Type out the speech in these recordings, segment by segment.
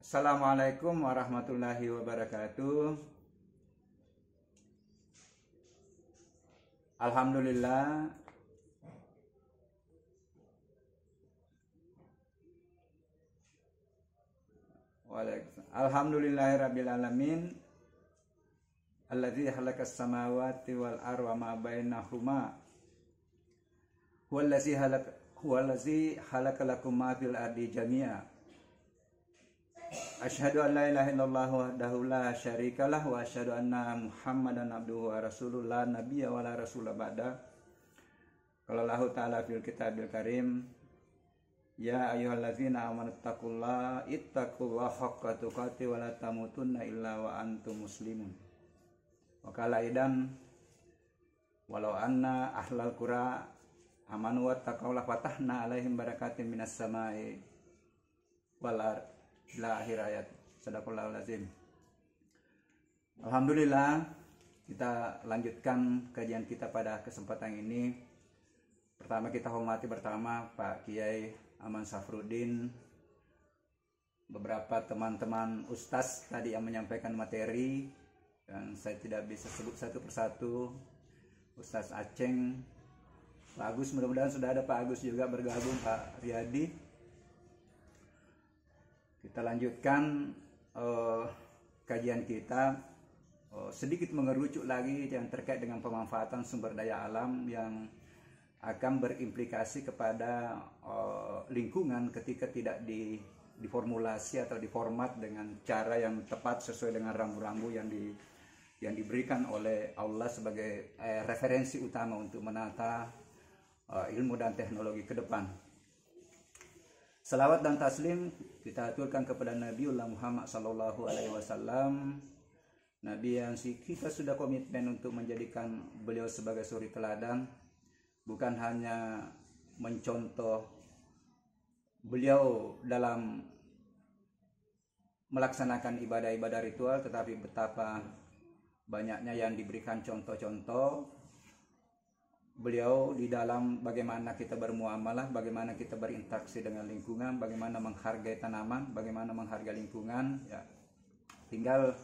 Assalamualaikum warahmatullahi wabarakatuh. Alhamdulillah. Alhamdulillahirabbil alamin. Alladzi khalaqas samawati wal arda ma bainahuma. Huwallazi khalaqa lakum ma fil ardi jami'a. Asyhadu an la ilaha illallah wahdahu la syarikalah wa asyhadu anna Muhammadan abduhu wa rasuluh la nabiyya wa la rasula ba'da. Qala Allah ta'ala fil kitabil karim, ya ayyuhallazina amanu taqullaha ittaqullaha haqqa tuqatih wa la tamutunna illa wa antum muslimun. Wa qala aidan, walau anna ahlal qura amanu wattaqaw la fatahna alaihim barakatin minas samai wal ardh. Ila akhir ayat. Sadaqallahul azim. Alhamdulillah, kita lanjutkan kajian kita pada kesempatan ini. Pertama kita hormati pertama Pak Kiai Aman Safruddin, beberapa teman-teman ustaz tadi yang menyampaikan materi, dan saya tidak bisa sebut satu persatu. Ustaz Aceng, Pak Agus, mudah-mudahan sudah ada Pak Agus juga bergabung, Pak Riyadi. Kita lanjutkan kajian kita, sedikit mengerucut lagi yang terkait dengan pemanfaatan sumber daya alam yang akan berimplikasi kepada lingkungan ketika tidak diformulasi atau diformat dengan cara yang tepat sesuai dengan rambu-rambu yang diberikan oleh Allah sebagai referensi utama untuk menata ilmu dan teknologi ke depan. Salawat dan taslim kita aturkan kepada Nabiullah Muhammad sallallahu alaihi wasallam, Nabi yang kita sudah komitmen untuk menjadikan beliau sebagai suri teladan, bukan hanya mencontoh beliau dalam melaksanakan ibadah-ibadah ritual, tetapi betapa banyaknya yang diberikan contoh-contoh beliau di dalam bagaimana kita bermuamalah, bagaimana kita berinteraksi dengan lingkungan, bagaimana menghargai tanaman, bagaimana menghargai lingkungan. Ya, tinggal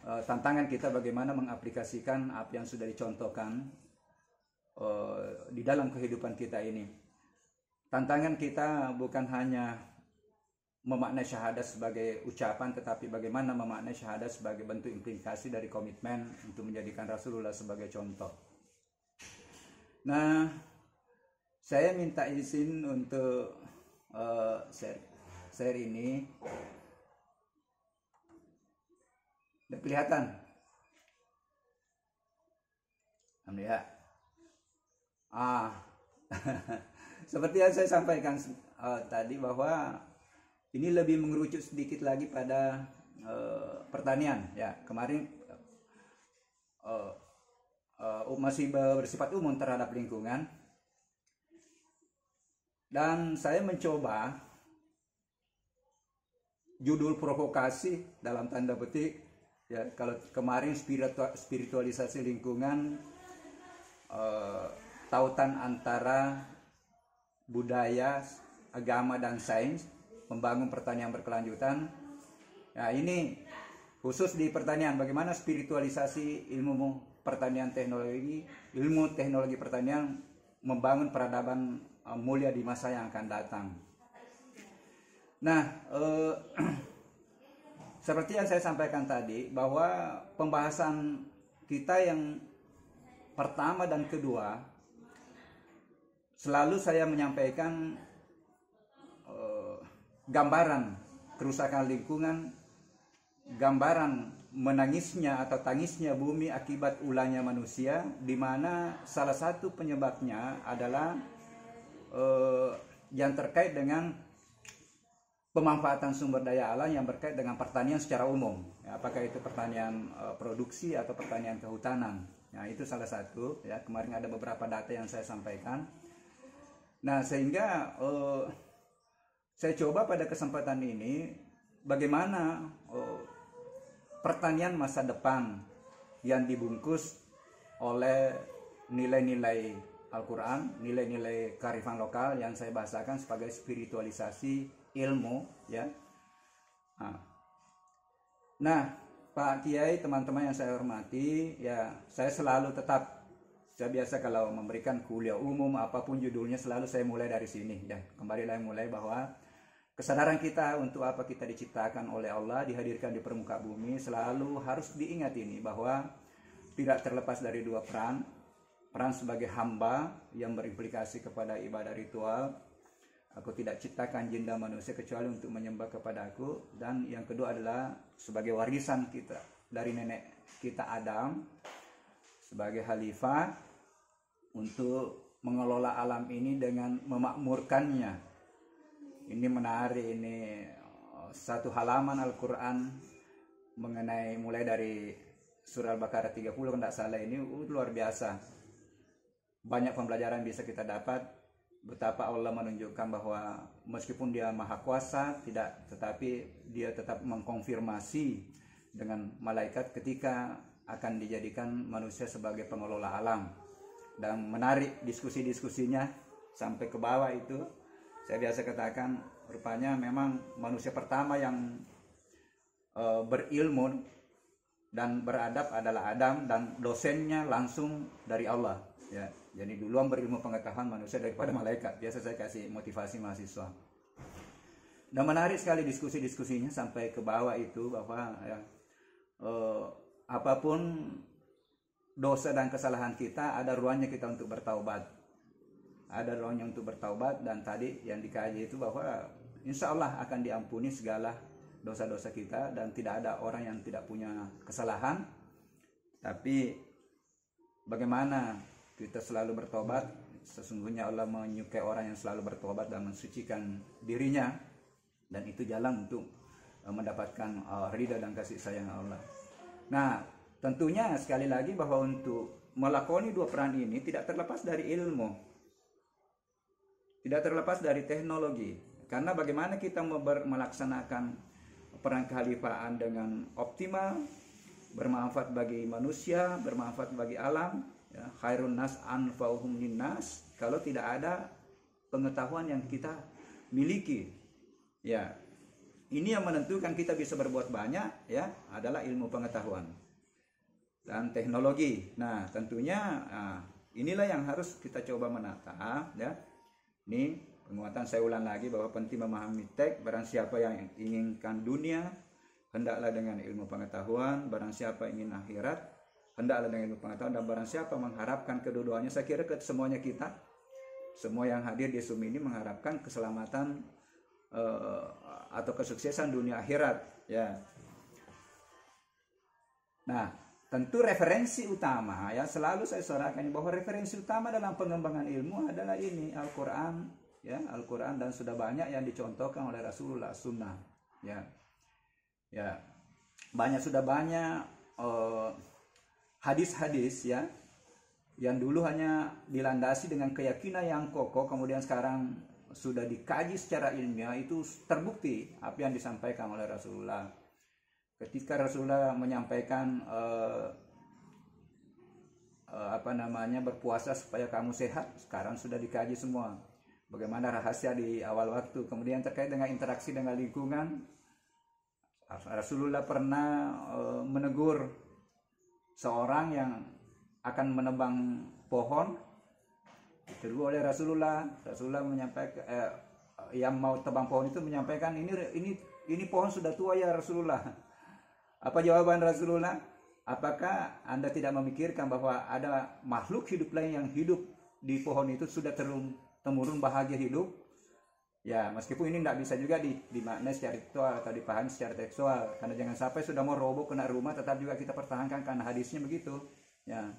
tantangan kita bagaimana mengaplikasikan apa yang sudah dicontohkan di dalam kehidupan kita ini. Tantangan kita bukan hanya memaknai syahadat sebagai ucapan, tetapi bagaimana memaknai syahadat sebagai bentuk implikasi dari komitmen untuk menjadikan Rasulullah sebagai contoh. Nah, saya minta izin untuk share ini. Udah kelihatan? Alhamdulillah. Seperti yang saya sampaikan tadi, bahwa ini lebih mengerucut sedikit lagi pada pertanian. Ya, kemarin masih bersifat umum terhadap lingkungan, dan saya mencoba judul provokasi dalam tanda petik, ya. Kalau kemarin spiritualisasi lingkungan, tautan antara budaya, agama dan sains, membangun pertanian berkelanjutan. Nah, ini khusus di pertanian, bagaimana spiritualisasi ilmu pertanian teknologi, ilmu teknologi pertanian membangun peradaban mulia di masa yang akan datang. Nah, seperti yang saya sampaikan tadi, bahwa pembahasan kita yang pertama dan kedua, selalu saya menyampaikan gambaran kerusakan lingkungan, gambaran menangisnya atau tangisnya bumi akibat ulahnya manusia, di mana salah satu penyebabnya adalah yang terkait dengan pemanfaatan sumber daya alam yang berkait dengan pertanian secara umum. Ya, apakah itu pertanian produksi atau pertanian kehutanan. Nah, itu salah satu. Ya, kemarin ada beberapa data yang saya sampaikan. Nah, sehingga saya coba pada kesempatan ini bagaimana pertanian masa depan yang dibungkus oleh nilai-nilai Al-Quran, nilai-nilai kearifan lokal yang saya bahasakan sebagai spiritualisasi ilmu, ya, Nah, Pak Kiai, teman-teman yang saya hormati, ya saya selalu saya biasa kalau memberikan kuliah umum apapun judulnya selalu saya mulai dari sini ya. Kembali lagi mulai bahwa kesadaran kita untuk apa kita diciptakan oleh Allah, dihadirkan di permukaan bumi, selalu harus diingat ini bahwa tidak terlepas dari dua peran. Peran sebagai hamba yang berimplikasi kepada ibadah ritual. Aku tidak ciptakan jin dan manusia kecuali untuk menyembah kepada aku. Dan yang kedua adalah sebagai warisan kita dari nenek kita Adam sebagai khalifah untuk mengelola alam ini dengan memakmurkannya. Ini menarik, ini satu halaman Al-Quran mengenai mulai dari surah Al-Baqarah 30 kalau tidak salah, ini luar biasa. Banyak pembelajaran bisa kita dapat. Betapa Allah menunjukkan bahwa meskipun dia maha kuasa, tetapi dia tetap mengkonfirmasi dengan malaikat ketika akan dijadikan manusia sebagai pengelola alam. Dan menarik diskusi-diskusinya sampai ke bawah itu. Saya biasa katakan rupanya memang manusia pertama yang berilmu dan beradab adalah Adam, dan dosennya langsung dari Allah ya. Jadi duluan berilmu pengetahuan manusia daripada malaikat. Biasa saya kasih motivasi mahasiswa. Dan menarik sekali diskusi-diskusinya sampai ke bawah itu bahwa ya, apapun dosa dan kesalahan kita, ada ruangnya kita untuk bertaubat. Ada ruangnya untuk bertaubat, dan tadi yang dikaji itu bahwa insya Allah akan diampuni segala dosa-dosa kita, dan tidak ada orang yang tidak punya kesalahan. Tapi bagaimana kita selalu bertobat? Sesungguhnya Allah menyukai orang yang selalu bertobat dan mensucikan dirinya, dan itu jalan untuk mendapatkan ridha dan kasih sayang Allah. Nah, tentunya sekali lagi bahwa untuk melakoni dua peran ini tidak terlepas dari ilmu, tidak terlepas dari teknologi. Karena bagaimana kita melaksanakan peran kehalifaan dengan optimal, bermanfaat bagi manusia, bermanfaat bagi alam, ya, khairun nas anfa'uhum linnas, kalau tidak ada pengetahuan yang kita miliki. Ya, ini yang menentukan kita bisa berbuat banyak ya, adalah ilmu pengetahuan dan teknologi. Nah, tentunya inilah yang harus kita coba menata ya. Ini penguatan, saya ulang lagi bahwa penting memahami teks. Barang siapa yang inginkan dunia, hendaklah dengan ilmu pengetahuan. Barang siapa ingin akhirat, hendaklah dengan ilmu pengetahuan. Dan barang siapa mengharapkan kedua-duanya, saya kira semuanya kita, semua yang hadir di Zoom ini mengharapkan keselamatan atau kesuksesan dunia akhirat ya. Nah, tentu referensi utama ya, selalu saya suarakan bahwa referensi utama dalam pengembangan ilmu adalah ini Al-Quran ya, Al-Quran, dan sudah banyak yang dicontohkan oleh Rasulullah, sunnah ya. Ya, sudah banyak hadis-hadis ya, yang dulu hanya dilandasi dengan keyakinan yang kokoh, kemudian sekarang sudah dikaji secara ilmiah, itu terbukti apa yang disampaikan oleh Rasulullah. Ketika Rasulullah menyampaikan berpuasa supaya kamu sehat, sekarang sudah dikaji semua. Bagaimana rahasia di awal waktu. Kemudian terkait dengan interaksi dengan lingkungan, Rasulullah pernah menegur seorang yang akan menebang pohon. Ditegur oleh Rasulullah menyampaikan yang mau tebang pohon itu menyampaikan, ini pohon sudah tua ya Rasulullah. Apa jawaban Rasulullah? Apakah Anda tidak memikirkan bahwa ada makhluk hidup lain yang hidup di pohon itu, sudah temurun bahagia hidup? Ya, meskipun ini tidak bisa juga dimaknai secara tekstual atau dipahami secara tekstual, karena jangan sampai sudah mau roboh kena rumah tetap juga kita pertahankan karena hadisnya begitu. Ya.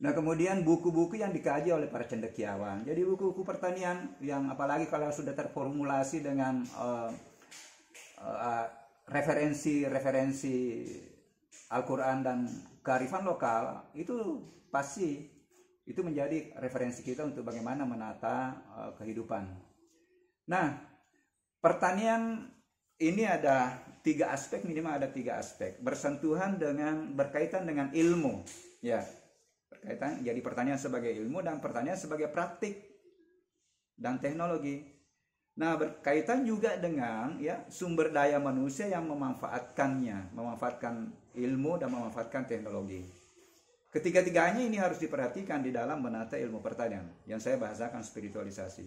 Nah, kemudian buku-buku yang dikaji oleh para cendekiawan. Jadi buku-buku pertanian yang apalagi kalau sudah terformulasi dengan referensi Al-Quran dan kearifan lokal, itu pasti itu menjadi referensi kita untuk bagaimana menata kehidupan. Nah, pertanian ini ada tiga aspek, minimal ada tiga aspek, berkaitan dengan ilmu ya. Berkaitan, jadi pertanian sebagai ilmu dan pertanian sebagai praktik dan teknologi. Nah, berkaitan juga dengan ya sumber daya manusia yang memanfaatkannya, memanfaatkan ilmu dan memanfaatkan teknologi. Ketiga-tiganya ini harus diperhatikan di dalam menata ilmu pertanian yang saya bahasakan spiritualisasi.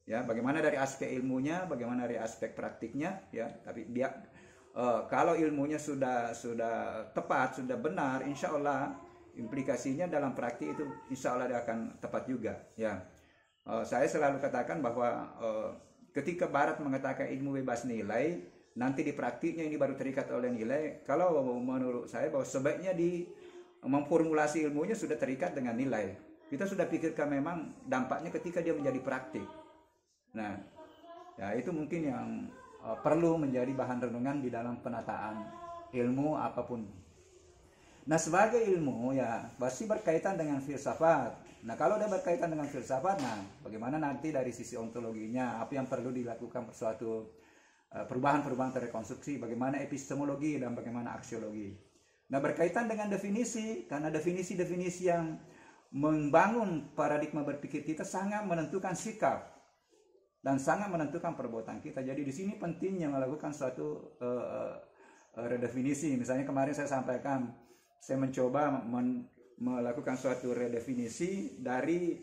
Ya, bagaimana dari aspek ilmunya, bagaimana dari aspek praktiknya, ya. Tapi dia kalau ilmunya sudah tepat, sudah benar, insya Allah implikasinya dalam praktik itu insya Allah dia akan tepat juga. Ya, saya selalu katakan bahwa ketika Barat mengatakan ilmu bebas nilai, nanti di praktiknya ini baru terikat oleh nilai. Kalau menurut saya bahwa sebaiknya di memformulasi ilmunya sudah terikat dengan nilai. Kita sudah pikirkan memang dampaknya ketika dia menjadi praktik. Nah, ya itu mungkin yang perlu menjadi bahan renungan di dalam penataan ilmu apapun. Nah, sebagai ilmu ya pasti berkaitan dengan filsafat. Nah, kalau dia berkaitan dengan filsafat, nah bagaimana nanti dari sisi ontologinya, apa yang perlu dilakukan suatu perubahan-perubahan terrekonstruksi, bagaimana epistemologi dan bagaimana aksiologi. Nah, berkaitan dengan definisi, karena definisi-definisi yang membangun paradigma berpikir kita sangat menentukan sikap dan sangat menentukan perbuatan kita. Jadi di sini pentingnya melakukan suatu redefinisi. Misalnya kemarin saya sampaikan, saya mencoba melakukan suatu redefinisi dari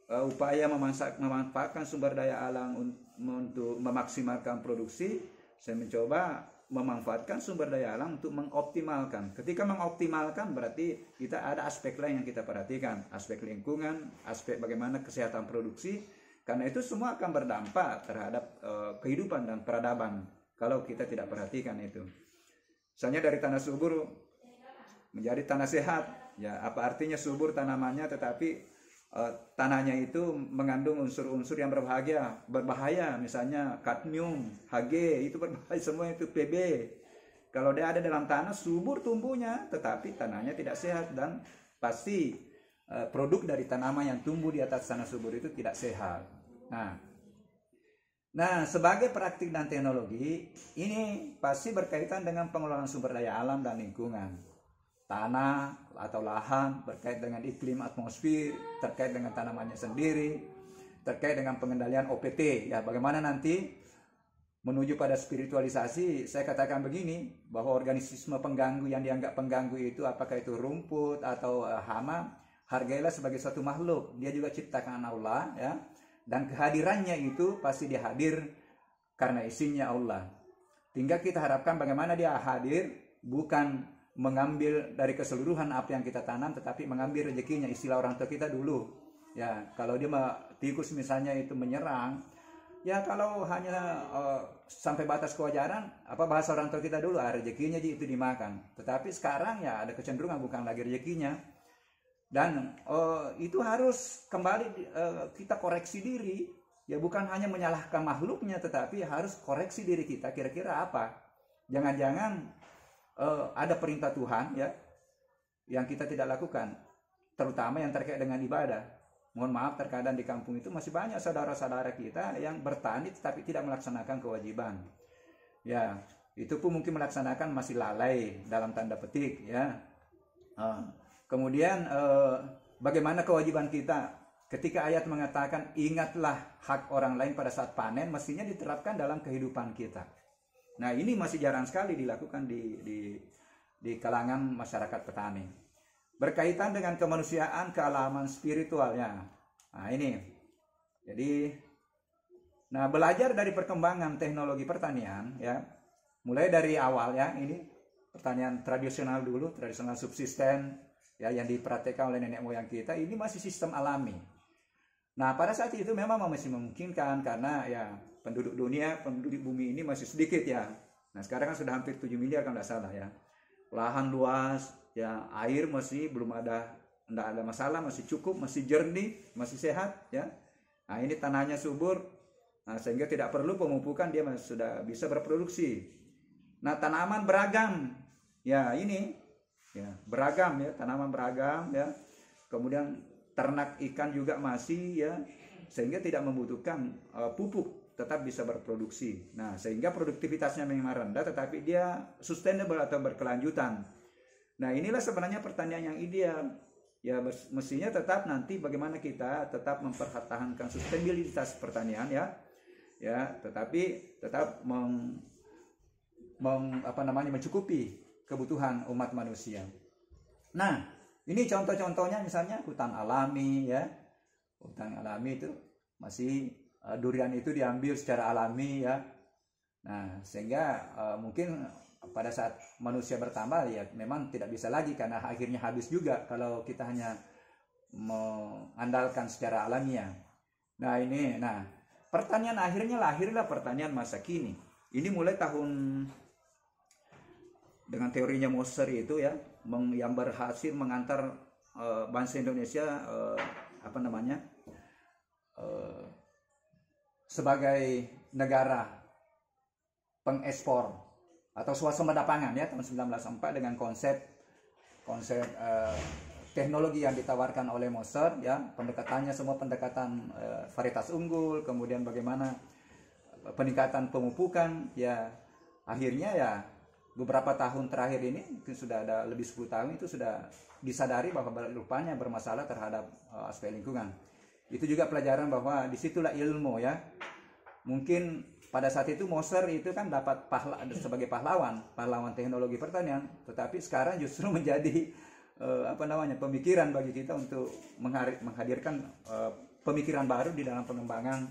upaya memanfaatkan sumber daya alam untuk memaksimalkan produksi. Saya mencoba memanfaatkan sumber daya alam untuk mengoptimalkan. Ketika mengoptimalkan berarti kita ada aspek lain yang kita perhatikan, aspek lingkungan, aspek bagaimana kesehatan produksi, karena itu semua akan berdampak terhadap kehidupan dan peradaban kalau kita tidak perhatikan itu. Misalnya dari tanah subur menjadi tanah sehat, ya apa artinya subur tanamannya tetapi tanahnya itu mengandung unsur-unsur yang berbahaya, misalnya kadmium, Hg, itu berbahaya semua, itu Pb. Kalau dia ada dalam tanah subur tumbuhnya, tetapi tanahnya tidak sehat dan pasti produk dari tanaman yang tumbuh di atas tanah subur itu tidak sehat. Nah, sebagai praktik dan teknologi ini pasti berkaitan dengan pengelolaan sumber daya alam dan lingkungan. Tanah atau lahan berkait dengan iklim atmosfer, terkait dengan tanamannya sendiri, terkait dengan pengendalian OPT. Ya, bagaimana nanti menuju pada spiritualisasi, saya katakan begini, bahwa organisme pengganggu yang dianggap pengganggu itu apakah itu rumput atau hama, hargailah sebagai suatu makhluk. Dia juga ciptakan Allah, ya. Dan kehadirannya itu pasti dia hadir karena isinya Allah. Tinggal kita harapkan bagaimana dia hadir, bukan mengambil dari keseluruhan apa yang kita tanam, tetapi mengambil rezekinya. Istilah orang tua kita dulu, ya kalau dia tikus misalnya itu menyerang, ya kalau hanya sampai batas kewajaran, apa bahasa orang tua kita dulu, rezekinya itu dimakan. Tetapi sekarang ya ada kecenderungan bukan lagi rezekinya, dan itu harus kembali kita koreksi diri, ya bukan hanya menyalahkan makhluknya, tetapi harus koreksi diri kita, kira-kira apa, jangan-jangan ada perintah Tuhan ya yang kita tidak lakukan, terutama yang terkait dengan ibadah. Mohon maaf, terkadang di kampung itu masih banyak saudara-saudara kita yang bertani tetapi tidak melaksanakan kewajiban. Ya, itu pun mungkin melaksanakan masih lalai dalam tanda petik ya. Kemudian bagaimana kewajiban kita? Ketika ayat mengatakan ingatlah hak orang lain pada saat panen, mestinya diterapkan dalam kehidupan kita. Nah, ini masih jarang sekali dilakukan di kalangan masyarakat petani. Berkaitan dengan kemanusiaan, kealaman spiritualnya. Nah, ini. Jadi, belajar dari perkembangan teknologi pertanian, ya, mulai dari awal ya, ini pertanian tradisional dulu, tradisional subsisten, ya, yang dipraktekkan oleh nenek moyang kita, ini masih sistem alami. Nah, pada saat itu memang masih memungkinkan karena ya penduduk bumi ini masih sedikit ya. Nah, sekarang kan sudah hampir 7 miliar kalau tidak salah ya. Lahan luas, ya, air masih tidak ada masalah, masih cukup, masih jernih, masih sehat ya. Nah, ini tanahnya subur. Nah, sehingga tidak perlu pemupukan, dia sudah bisa berproduksi. Nah, tanaman beragam. Ya, ini ya, beragam ya, tanaman beragam ya. Kemudian ternak ikan juga masih ya, sehingga tidak membutuhkan pupuk, tetap bisa berproduksi. Nah, sehingga produktivitasnya memang rendah tetapi dia sustainable atau berkelanjutan. Nah, inilah sebenarnya pertanian yang ideal. Ya, mestinya tetap nanti bagaimana kita tetap mempertahankan sustainabilitas pertanian ya. ya, tetapi tetap mencukupi kebutuhan umat manusia. Nah, ini contoh-contohnya misalnya hutan alami ya. Hutan alami itu masih durian itu diambil secara alami ya. Nah, sehingga mungkin pada saat manusia bertambah ya memang tidak bisa lagi karena akhirnya habis juga kalau kita hanya mengandalkan secara alamiah. Nah, pertanian akhirnya lahirlah pertanian masa kini. Ini mulai tahun dengan teorinya Moser itu ya, yang berhasil mengantar bangsa Indonesia sebagai negara pengekspor atau swasembada pangan ya tahun 1904 dengan konsep teknologi yang ditawarkan oleh Moser ya, pendekatannya semua pendekatan varietas unggul, kemudian bagaimana peningkatan pemupukan ya, akhirnya ya beberapa tahun terakhir ini mungkin sudah ada lebih 10 tahun itu sudah disadari bahwa rupanya bermasalah terhadap aspek lingkungan. Itu juga pelajaran bahwa disitulah ilmu ya. Mungkin pada saat itu Moser itu kan dapat sebagai pahlawan teknologi pertanian, tetapi sekarang justru menjadi pemikiran bagi kita untuk menghadirkan pemikiran baru di dalam pengembangan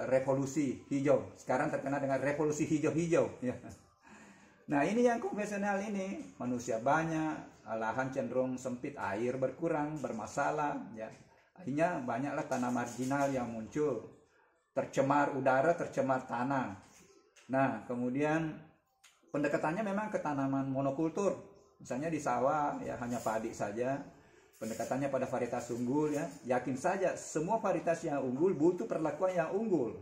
revolusi hijau. Sekarang terkenal dengan revolusi hijau-hijau ya. Nah, ini yang konvensional ini, manusia banyak, lahan cenderung sempit, air berkurang, bermasalah ya. Akhirnya banyaklah tanah marginal yang muncul, tercemar udara, tercemar tanah. Nah, kemudian pendekatannya memang ke tanaman monokultur. Misalnya di sawah ya hanya padi saja. Pendekatannya pada varietas unggul ya. Yakin saja semua varietas yang unggul butuh perlakuan yang unggul.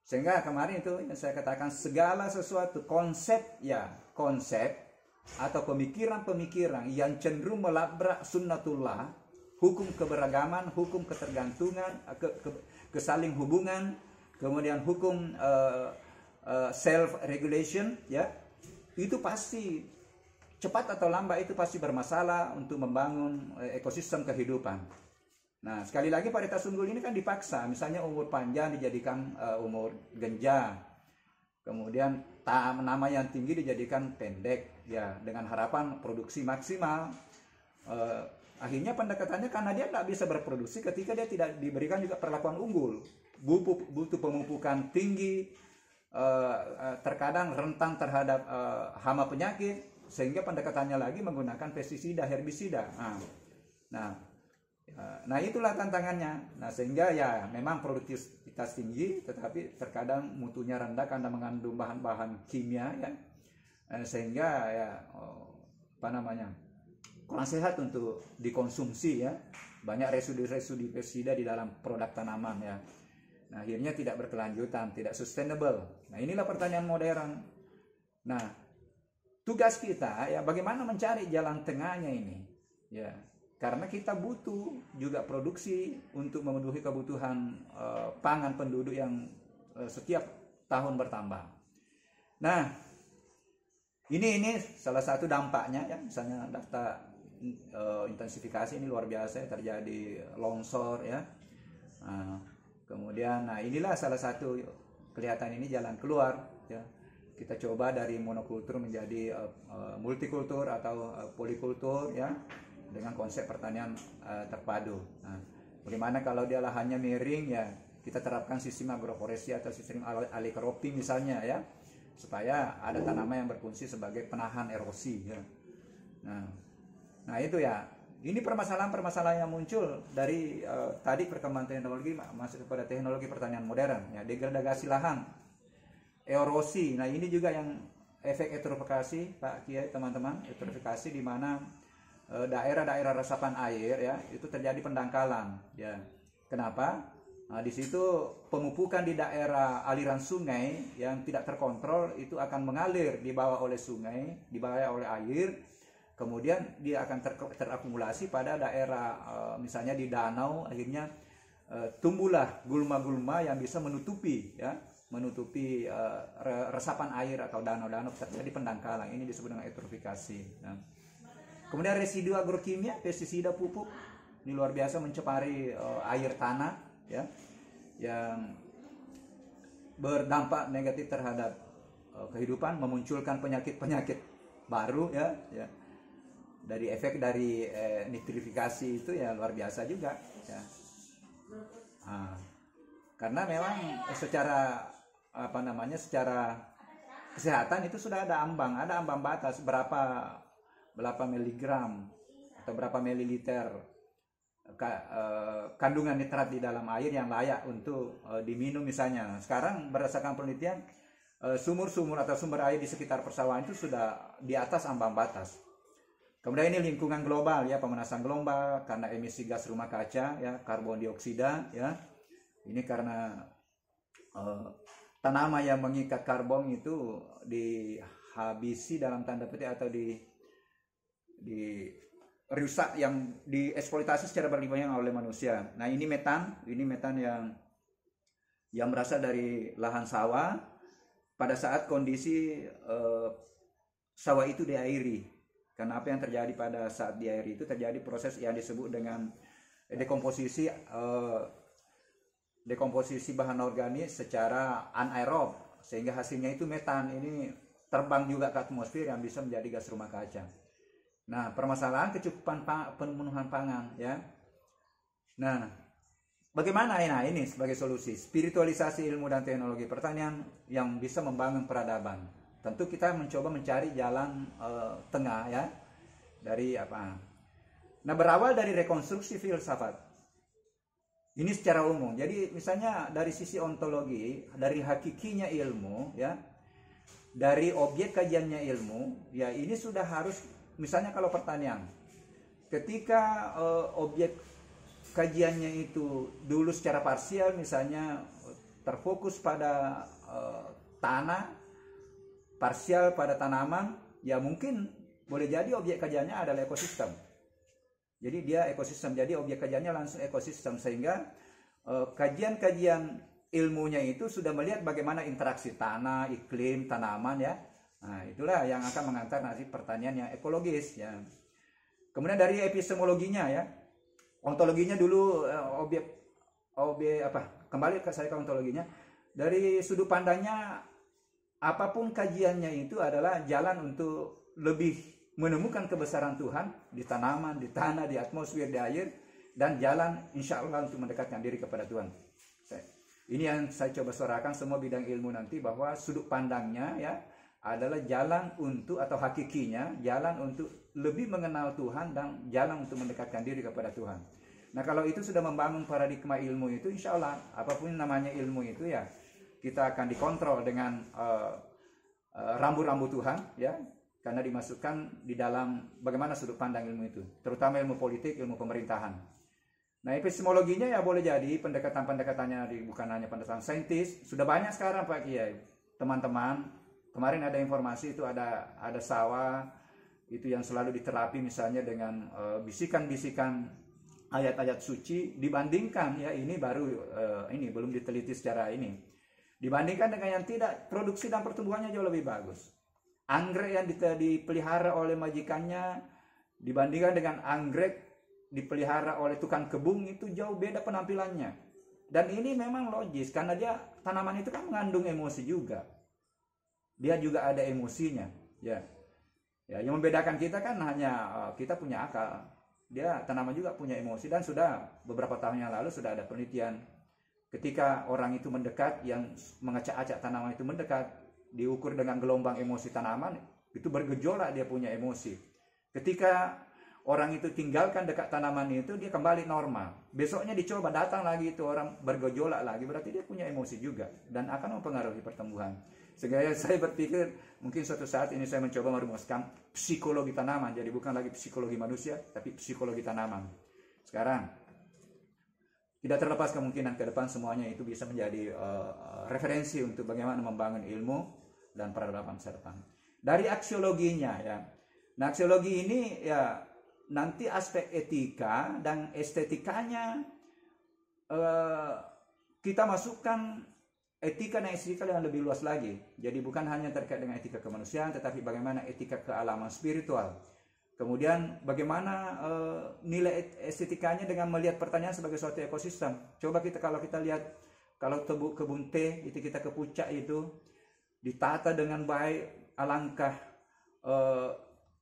Sehingga kemarin itu yang saya katakan segala sesuatu konsep atau pemikiran-pemikiran yang cenderung melabrak sunnatullah, hukum keberagaman, hukum ketergantungan, kesaling hubungan, kemudian hukum self regulation ya, itu pasti cepat atau lambat itu pasti bermasalah untuk membangun ekosistem kehidupan. Nah, sekali lagi varietas unggul ini kan dipaksa, misalnya umur panjang dijadikan umur genjang, kemudian nama yang tinggi dijadikan pendek ya, dengan harapan produksi maksimal. Akhirnya pendekatannya karena dia tidak bisa berproduksi ketika dia tidak diberikan juga perlakuan unggul, butuh pemupukan tinggi, terkadang rentan terhadap hama penyakit, sehingga pendekatannya lagi menggunakan pestisida, herbisida. Nah, itulah tantangannya. Nah, sehingga ya memang produktivitas tinggi, tetapi terkadang mutunya rendah karena mengandung bahan-bahan kimia ya, sehingga ya kurang sehat untuk dikonsumsi ya. Banyak residu-residu pestisida di dalam produk tanaman ya. Nah, akhirnya tidak berkelanjutan, tidak sustainable. Nah, inilah pertanian modern. Nah, tugas kita ya bagaimana mencari jalan tengahnya ini ya. Karena kita butuh juga produksi untuk memenuhi kebutuhan pangan penduduk yang setiap tahun bertambah. Nah, ini salah satu dampaknya ya, misalnya data intensifikasi ini luar biasa, terjadi longsor ya. Kemudian, inilah salah satu kelihatan ini jalan keluar ya. Kita coba dari monokultur menjadi multikultur atau polikultur ya, dengan konsep pertanian terpadu. Nah, bagaimana kalau dia lahannya miring ya, kita terapkan sistem agroforestry atau sistem alih cropping misalnya ya, supaya ada tanaman yang berfungsi sebagai penahan erosi ya. Nah itu ya, ini permasalahan-permasalahan yang muncul dari tadi perkembangan teknologi masuk kepada teknologi pertanian modern ya, degradasi lahan, erosi. Nah, ini juga yang efek eutrofikasi Pak Kiai, teman-teman, eutrofikasi di mana daerah-daerah resapan air ya itu terjadi pendangkalan ya. Kenapa? Nah, di situ pemupukan di daerah aliran sungai yang tidak terkontrol itu akan mengalir dibawa oleh sungai, dibawa oleh air, kemudian dia akan terakumulasi pada daerah misalnya di danau, akhirnya tumbuhlah gulma-gulma yang bisa menutupi resapan air atau danau-danau, terjadi pendangkalan. Ini disebut dengan eutrofikasi. Nah, kemudian residu agrokimia, pestisida, pupuk ini luar biasa mencemari air tanah ya, yang berdampak negatif terhadap kehidupan, memunculkan penyakit-penyakit baru ya. Dari efek dari nitrifikasi itu ya luar biasa juga ya. Karena memang secara secara kesehatan itu sudah ada ambang batas berapa miligram atau berapa mililiter kandungan nitrat di dalam air yang layak untuk diminum misalnya. Sekarang berdasarkan penelitian sumur-sumur atau sumber air di sekitar persawahan itu sudah di atas ambang batas. Kemudian ini lingkungan global ya, pemanasan global karena emisi gas rumah kaca ya, karbon dioksida ya. Ini karena tanaman yang mengikat karbon itu dihabisi dalam tanda petik atau di rusak, yang dieksploitasi secara berlebihan oleh manusia. Nah, ini metan yang berasal dari lahan sawah pada saat kondisi sawah itu diairi. Karena apa yang terjadi pada saat diairi itu terjadi proses yang disebut dengan dekomposisi bahan organik secara anaerob, sehingga hasilnya itu metan ini terbang juga ke atmosfer yang bisa menjadi gas rumah kaca. Nah, permasalahan kecukupan pemenuhan pangan ya. Nah, bagaimana ini sebagai solusi? Spiritualisasi ilmu dan teknologi pertanian yang bisa membangun peradaban. Tentu kita mencoba mencari jalan tengah ya dari apa? Nah, berawal dari rekonstruksi filsafat. Ini secara umum. Jadi misalnya dari sisi ontologi, dari hakikinya ilmu ya, dari objek kajiannya ilmu, ya ini sudah harus, misalnya kalau pertanian, ketika objek kajiannya itu dulu secara parsial misalnya terfokus pada tanah, parsial pada tanaman, ya mungkin boleh jadi objek kajiannya adalah ekosistem. Jadi dia ekosistem, jadi objek kajiannya langsung ekosistem, sehingga kajian-kajian ilmunya itu sudah melihat bagaimana interaksi tanah, iklim, tanaman ya. Nah, itulah yang akan mengantar nanti pertanian yang ekologis ya. Kemudian dari epistemologinya ya. Ontologinya dulu kembali ke ontologinya. Dari sudut pandangnya, apapun kajiannya itu adalah jalan untuk lebih menemukan kebesaran Tuhan di tanaman, di tanah, di atmosfer, di air, dan jalan insya Allah untuk mendekatkan diri kepada Tuhan. Ini yang saya coba suarakan semua bidang ilmu nanti, bahwa sudut pandangnya ya adalah jalan untuk, atau hakikinya jalan untuk lebih mengenal Tuhan dan jalan untuk mendekatkan diri kepada Tuhan. Nah, kalau itu sudah membangun paradigma ilmu itu, insya Allah apapun namanya ilmu itu ya kita akan dikontrol dengan rambu-rambu Tuhan ya, karena dimasukkan di dalam bagaimana sudut pandang ilmu itu, terutama ilmu politik, ilmu pemerintahan. Nah, epistemologinya ya boleh jadi pendekatan-pendekatannya bukan hanya pendekatan saintis, sudah banyak sekarang Pak Kiai, teman-teman. Kemarin ada informasi itu ada sawah itu yang selalu diterapi misalnya dengan bisikan-bisikan ayat-ayat suci, dibandingkan ya ini baru ini belum diteliti secara ini. Dibandingkan dengan yang tidak, produksi dan pertumbuhannya jauh lebih bagus. Anggrek yang dipelihara oleh majikannya dibandingkan dengan anggrek dipelihara oleh tukang kebun itu jauh beda penampilannya. Dan ini memang logis karena dia, tanaman itu kan mengandung emosi juga. Dia juga ada emosinya, ya. Ya, yang membedakan kita kan hanya kita punya akal. Dia tanaman juga punya emosi, dan sudah beberapa tahun yang lalu sudah ada penelitian. Ketika orang itu mendekat, yang mengacak-acak tanaman itu mendekat, diukur dengan gelombang emosi tanaman, itu bergejolak dia punya emosi. Ketika orang itu tinggalkan dekat tanaman itu, dia kembali normal. Besoknya dicoba, datang lagi itu orang bergejolak lagi, berarti dia punya emosi juga dan akan mempengaruhi pertumbuhan. Sehingga saya berpikir mungkin suatu saat ini saya mencoba merumuskan psikologi tanaman, jadi bukan lagi psikologi manusia tapi psikologi tanaman. Sekarang tidak terlepas kemungkinan ke depan semuanya itu bisa menjadi referensi untuk bagaimana membangun ilmu dan peradaban masa depan. Dari aksiologinya ya. Nah, aksiologi ini ya nanti aspek etika dan estetikanya kita masukkan etika dan estetika yang lebih luas lagi. Jadi bukan hanya terkait dengan etika kemanusiaan, tetapi bagaimana etika kealaman spiritual. Kemudian bagaimana nilai estetikanya dengan melihat pertanian sebagai suatu ekosistem. Coba kalau kita lihat kalau kebun teh itu kita ke puncak itu ditata dengan baik, alangkah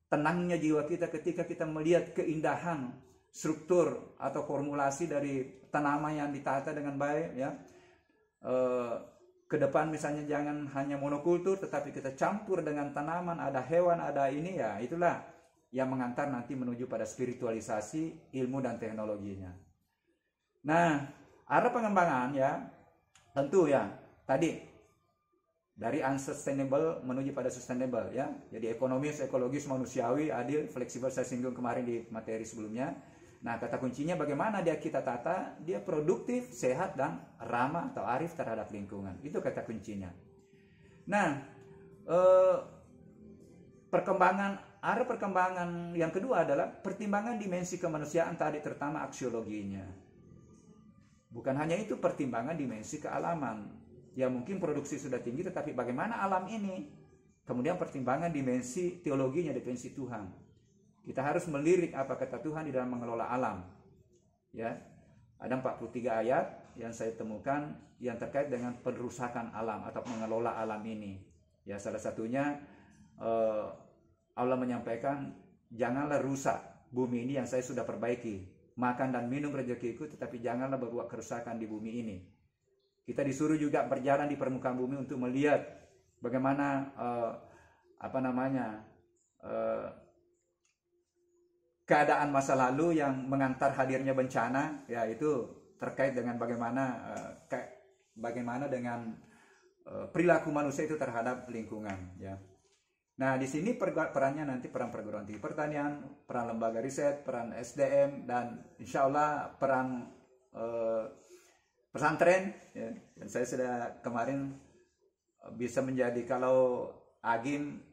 tenangnya jiwa kita ketika kita melihat keindahan struktur atau formulasi dari tanaman yang ditata dengan baik, ya. Ke depan misalnya jangan hanya monokultur, tetapi kita campur dengan tanaman, ada hewan, ada ini, ya itulah yang mengantar nanti menuju pada spiritualisasi ilmu dan teknologinya. Nah, arah pengembangan ya tentu ya tadi dari unsustainable menuju pada sustainable ya. Jadi ekonomis, ekologis, manusiawi, adil, fleksibel, saya singgung kemarin di materi sebelumnya. Nah, kata kuncinya bagaimana dia kita tata, dia produktif, sehat, dan ramah atau arif terhadap lingkungan. Itu kata kuncinya. Nah, arah perkembangan yang kedua adalah pertimbangan dimensi kemanusiaan tadi, terutama aksiologinya. Bukan hanya itu, pertimbangan dimensi kealaman. Ya mungkin produksi sudah tinggi, tetapi bagaimana alam ini? Kemudian pertimbangan dimensi teologinya, dimensi Tuhan. Kita harus melirik apa kata Tuhan di dalam mengelola alam. Ya, ada 43 ayat yang saya temukan yang terkait dengan perusakan alam atau mengelola alam ini. Ya, salah satunya Allah menyampaikan, janganlah rusak bumi ini yang saya sudah perbaiki. Makan dan minum rezekiku, tetapi janganlah berbuat kerusakan di bumi ini. Kita disuruh juga berjalan di permukaan bumi untuk melihat bagaimana keadaan masa lalu yang mengantar hadirnya bencana, ya itu terkait dengan bagaimana dengan perilaku manusia itu terhadap lingkungan, ya. Nah, di sini perannya nanti peran perguruan tinggi pertanian, peran lembaga riset, peran SDM, dan insya Allah peran pesantren. Ya. Dan saya sudah kemarin bisa menjadi, kalau Agim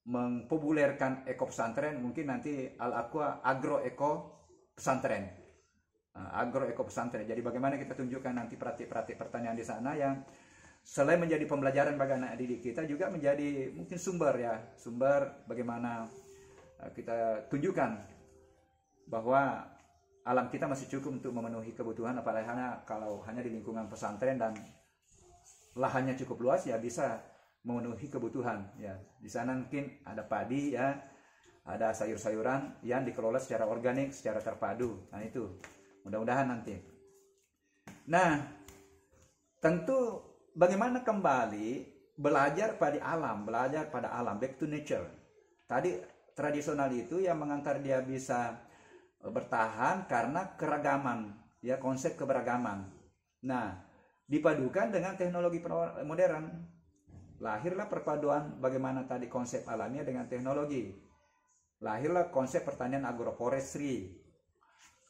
mempopulerkan eko pesantren, mungkin nanti Al-Aqwa agro-eko pesantren. Agro-eko pesantren. Jadi bagaimana kita tunjukkan nanti praktik-praktik pertanian di sana yang selain menjadi pembelajaran bagi anak didik kita, juga menjadi mungkin sumber bagaimana kita tunjukkan bahwa alam kita masih cukup untuk memenuhi kebutuhan, apalagi kalau hanya di lingkungan pesantren dan lahannya cukup luas, ya bisa memenuhi kebutuhan, ya. Di sana mungkin ada padi, ya, ada sayur-sayuran yang dikelola secara organik, secara terpadu. Nah, itu mudah-mudahan nanti. Nah, tentu bagaimana kembali belajar pada alam, back to nature. Tadi tradisional itu yang mengantar dia bisa bertahan karena keragaman, ya, konsep keberagaman. Nah, dipadukan dengan teknologi modern. Lahirlah perpaduan bagaimana tadi konsep alamnya dengan teknologi. Lahirlah konsep pertanian agroforestry.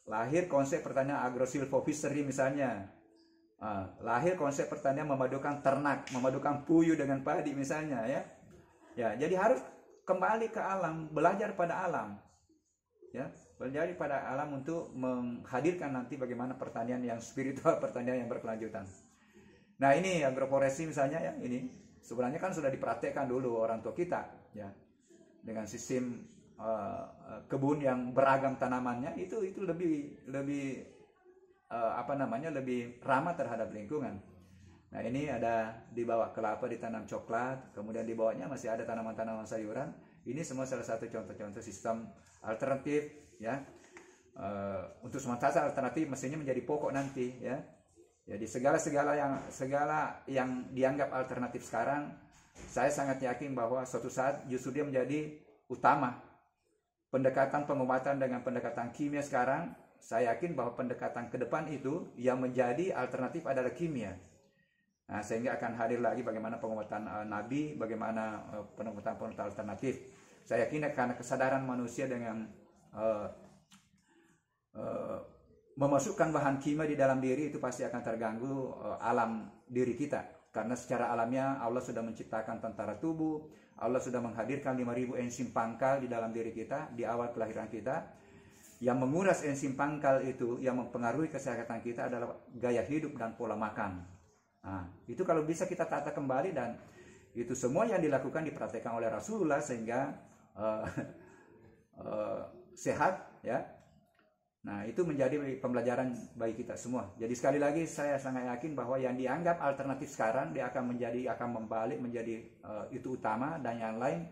Lahir konsep pertanian agrosilvofishery misalnya. Lahir konsep pertanian memadukan ternak, memadukan puyuh dengan padi misalnya, ya. Ya, jadi harus kembali ke alam, belajar pada alam. Ya, belajar pada alam untuk menghadirkan nanti bagaimana pertanian yang spiritual, pertanian yang berkelanjutan. Nah, ini agroforestry misalnya, ya, ini sebenarnya kan sudah dipraktekkan dulu orang tua kita, ya, dengan sistem kebun yang beragam tanamannya, itu lebih lebih ramah terhadap lingkungan. Nah, ini ada di bawah kelapa ditanam coklat, kemudian di bawahnya masih ada tanaman-tanaman sayuran. Ini semua salah satu contoh-contoh sistem alternatif, ya. Untuk sementara alternatif mestinya menjadi pokok nanti, ya. Jadi segala yang dianggap alternatif sekarang, saya sangat yakin bahwa suatu saat justru dia menjadi utama. Pendekatan pengobatan dengan pendekatan kimia sekarang, saya yakin bahwa pendekatan ke depan itu yang menjadi alternatif adalah kimia. Nah, sehingga akan hadir lagi bagaimana pengobatan Nabi, bagaimana pengobatan alternatif. Saya yakin karena kesadaran manusia dengan memasukkan bahan kimia di dalam diri, itu pasti akan terganggu alam diri kita. Karena secara alamiah Allah sudah menciptakan tentara tubuh, Allah sudah menghadirkan 5.000 enzim pangkal di dalam diri kita di awal kelahiran kita. Yang menguras enzim pangkal itu, yang mempengaruhi kesehatan kita adalah gaya hidup dan pola makan. Nah, itu kalau bisa kita tata kembali, dan itu semua yang dilakukan dipraktekkan oleh Rasulullah sehingga sehat, ya. Nah, itu menjadi pembelajaran bagi kita semua. Jadi sekali lagi saya sangat yakin bahwa yang dianggap alternatif sekarang dia akan membalik menjadi itu utama, dan yang lain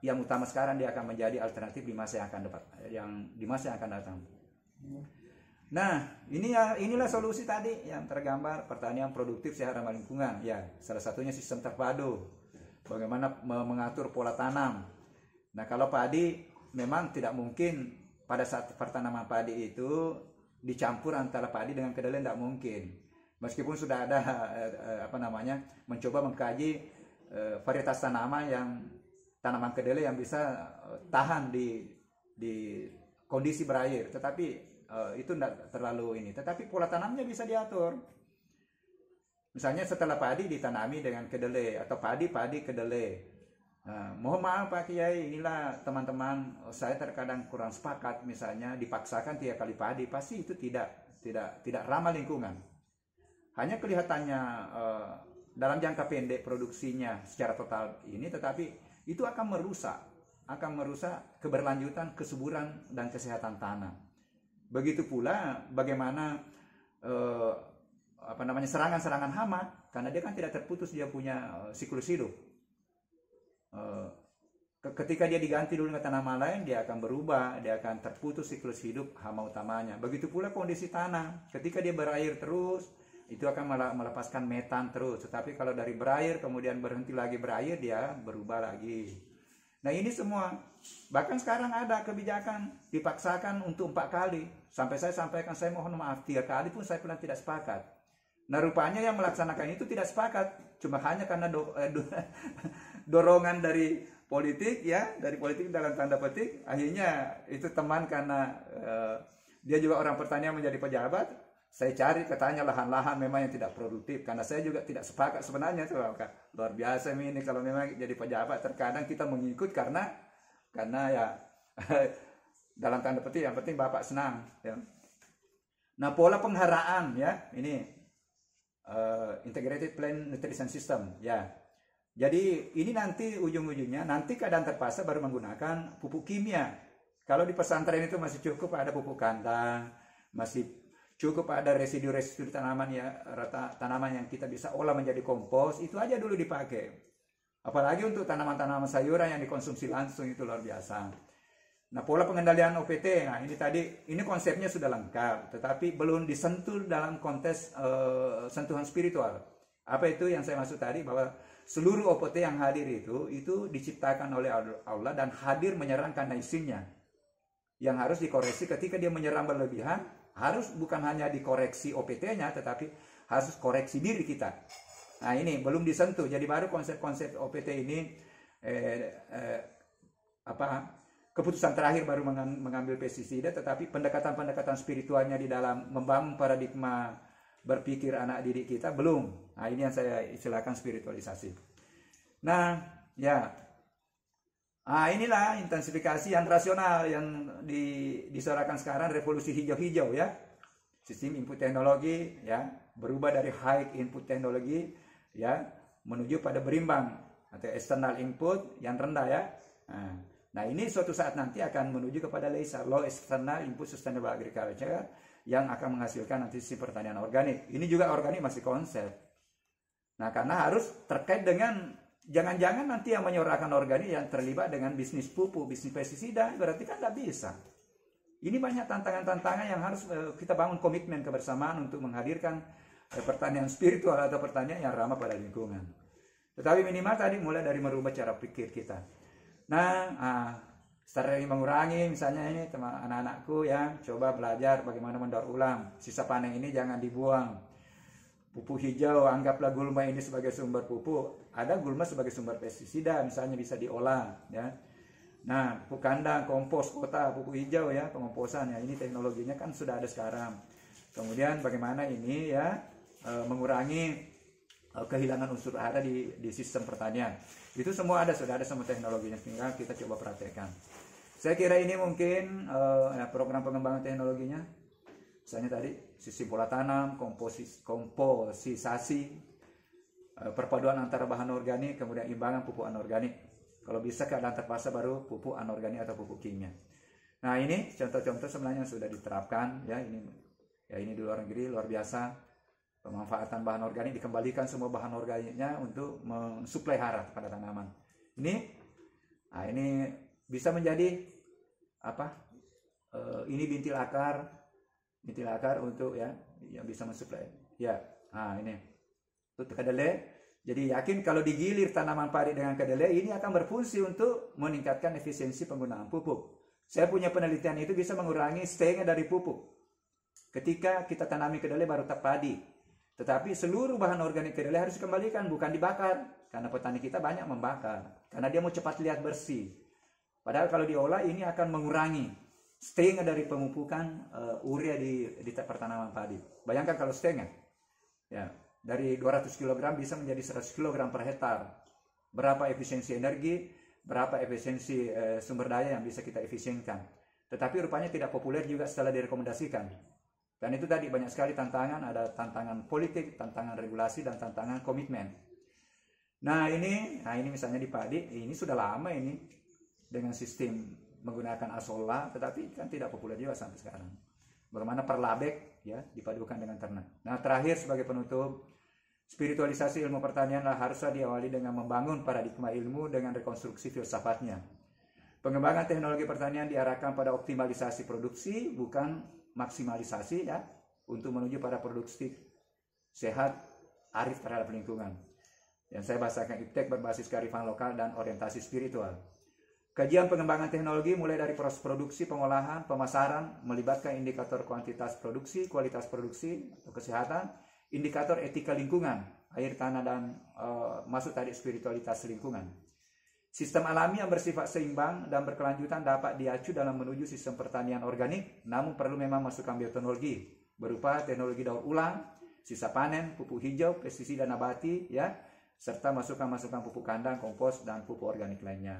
yang utama sekarang dia akan menjadi alternatif di masa yang akan datang. Nah, inilah solusi tadi yang tergambar, pertanian produktif sehat ramah lingkungan. Ya, salah satunya sistem terpadu. Bagaimana mengatur pola tanam. Nah, kalau padi memang tidak mungkin pada saat pertanaman padi itu dicampur antara padi dengan kedelai, tidak mungkin. Meskipun sudah ada mencoba mengkaji varietas tanaman kedelai yang bisa tahan di kondisi berair, tetapi itu tidak terlalu ini. Tetapi pola tanamnya bisa diatur. Misalnya setelah padi ditanami dengan kedelai atau padi kedelai. Nah, mohon maaf Pak Kiai, inilah teman-teman, saya terkadang kurang sepakat, misalnya dipaksakan 3 kali padi, pasti itu tidak ramah lingkungan. Hanya kelihatannya dalam jangka pendek produksinya secara total ini, tetapi itu akan merusak keberlanjutan, kesuburan dan kesehatan tanah. Begitu pula bagaimana serangan-serangan hama, karena dia kan tidak terputus, dia punya siklus hidup. Ketika dia diganti dulu dengan tanaman lain, dia akan berubah, dia akan terputus siklus hidup hama utamanya. Begitu pula kondisi tanah, ketika dia berair terus, itu akan melepaskan metan terus. Tetapi kalau dari berair kemudian berhenti lagi berair, dia berubah lagi. Nah, ini semua, bahkan sekarang ada kebijakan dipaksakan untuk 4 kali. Sampai saya sampaikan, saya mohon maaf, 3 kali pun saya pernah tidak sepakat. Nah, rupanya yang melaksanakan itu tidak sepakat, cuma hanya karena dorongan dari politik, ya, dari politik dalam tanda petik. Akhirnya itu teman, karena dia juga orang pertanian menjadi pejabat, saya cari katanya lahan-lahan memang yang tidak produktif, karena saya juga tidak sepakat sebenarnya. Luar biasa ini, kalau memang jadi pejabat terkadang kita mengikut karena ya dalam tanda petik yang penting Bapak senang, ya. Nah, pola pengharaan, ya, ini integrated plant nutrition system, ya. Jadi ini nanti ujung-ujungnya nanti keadaan terpaksa baru menggunakan pupuk kimia. Kalau di pesantren itu masih cukup ada pupuk kandang, masih cukup ada residu-residu tanaman yang kita bisa olah menjadi kompos, itu aja dulu dipakai. Apalagi untuk tanaman-tanaman sayuran yang dikonsumsi langsung, itu luar biasa. Nah, pola pengendalian OPT, nah ini konsepnya sudah lengkap, tetapi belum disentuh dalam konteks sentuhan spiritual. Apa itu yang saya maksud tadi, bahwa seluruh OPT yang hadir itu diciptakan oleh Allah dan hadir menyerang karena isinya. Yang harus dikoreksi ketika dia menyerang berlebihan, harus bukan hanya dikoreksi OPT-nya, tetapi harus koreksi diri kita. Nah, ini belum disentuh. Jadi baru konsep-konsep OPT ini keputusan terakhir baru mengambil pestisida, tetapi pendekatan-pendekatan spiritualnya di dalam membangun paradigma berpikir anak didik kita belum. Nah, ini yang saya istilahkan spiritualisasi. Nah, ya. Inilah intensifikasi yang rasional yang disuarakan sekarang, revolusi hijau-hijau, ya. Sistem input teknologi, ya, berubah dari high input teknologi, ya, menuju pada berimbang atau external input yang rendah, ya. Nah, ini suatu saat nanti akan menuju kepada low external input sustainable agriculture yang akan menghasilkan nanti sistem pertanian organik. Ini juga organik masih konsep. Nah, karena harus terkait dengan, jangan-jangan nanti yang menyorakan organik yang terlibat dengan bisnis pupuk, bisnis pestisida, berarti kan tidak bisa. Ini banyak tantangan-tantangan yang harus kita bangun komitmen kebersamaan untuk menghadirkan pertanian spiritual atau pertanian yang ramah pada lingkungan. Tetapi minimal tadi mulai dari merubah cara pikir kita. Nah, secara mengurangi, misalnya ini teman anak-anakku yang coba belajar bagaimana mendaur ulang. Sisa panen ini jangan dibuang. Pupuk hijau, anggaplah gulma ini sebagai sumber pupuk. Ada gulma sebagai sumber pestisida, misalnya bisa diolah, ya. Nah, pupuk kandang, kompos kota, pupuk hijau, ya, pengomposan, ya. Ini teknologinya kan sudah ada sekarang. Kemudian bagaimana ini, ya, mengurangi kehilangan unsur hara di sistem pertanian. Itu semua sudah ada semua teknologinya, tinggal kita coba praktekkan. Saya kira ini mungkin program pengembangan teknologinya. Misalnya tadi sistem pola tanam, komposisasi, perpaduan antara bahan organik, kemudian imbangan pupuk anorganik. Kalau bisa keadaan terpaksa baru pupuk anorganik atau pupuk kimia. Nah, ini contoh-contoh sebenarnya sudah diterapkan ya. Ini di luar negeri luar biasa. Pemanfaatan bahan organik, dikembalikan semua bahan organiknya untuk mensuplai hara pada tanaman. Ini bisa menjadi apa? Ini bintil akar untuk ya yang bisa mensuplai. Ya, ini untuk kedelai. Jadi yakin kalau digilir tanaman padi dengan kedelai ini akan berfungsi untuk meningkatkan efisiensi penggunaan pupuk. Saya punya penelitian itu bisa mengurangi stengnya dari pupuk. Ketika kita tanami kedelai baru padi. Tetapi seluruh bahan organik kedelai harus dikembalikan, bukan dibakar. Karena petani kita banyak membakar. Karena dia mau cepat lihat bersih. Padahal kalau diolah ini akan mengurangi stengnya dari pemupukan urea di pertanaman padi. Bayangkan kalau stengnya. Ya, dari 200 kg bisa menjadi 100 kg per hektar. Berapa efisiensi energi, berapa efisiensi sumber daya yang bisa kita efisienkan. Tetapi rupanya tidak populer juga setelah direkomendasikan. Dan itu tadi banyak sekali tantangan, ada tantangan politik, tantangan regulasi, dan tantangan komitmen. Nah ini misalnya di padi, ini sudah lama ini dengan sistem menggunakan asolla, tetapi kan tidak populer juga sampai sekarang. Bagaimana perlabek ya dipadukan dengan ternak. Nah terakhir sebagai penutup, spiritualisasi ilmu pertanian haruslah diawali dengan membangun paradigma ilmu dengan rekonstruksi filsafatnya. Pengembangan teknologi pertanian diarahkan pada optimalisasi produksi, bukan maksimalisasi ya, untuk menuju pada produksi sehat, arif terhadap lingkungan. Yang saya bahasakan iptek berbasis kearifan lokal dan orientasi spiritual. Kajian pengembangan teknologi mulai dari proses produksi, pengolahan, pemasaran, melibatkan indikator kuantitas produksi, kualitas produksi, atau kesehatan, indikator etika lingkungan, air tanah, dan masuk tadi spiritualitas lingkungan. Sistem alami yang bersifat seimbang dan berkelanjutan dapat diacu dalam menuju sistem pertanian organik, namun perlu memang masukan bioteknologi berupa teknologi daur ulang, sisa panen, pupuk hijau, pestisida nabati, ya, serta masukan pupuk kandang, kompos, dan pupuk organik lainnya.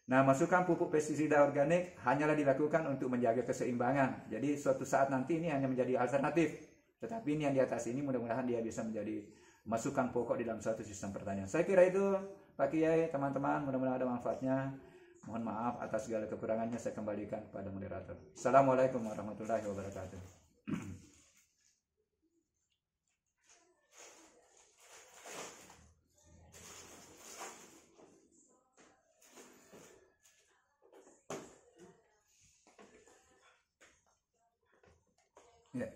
Nah, masukan pupuk pestisida organik hanyalah dilakukan untuk menjaga keseimbangan. Jadi suatu saat nanti ini hanya menjadi alternatif. Tetapi ini yang di atas ini mudah-mudahan dia bisa menjadi masukan pokok di dalam suatu sistem pertanian. Saya kira itu Pak Kiai, teman-teman, mudah-mudahan ada manfaatnya. Mohon maaf atas segala kekurangannya, saya kembalikan kepada moderator. Assalamualaikum warahmatullahi wabarakatuh. Ya.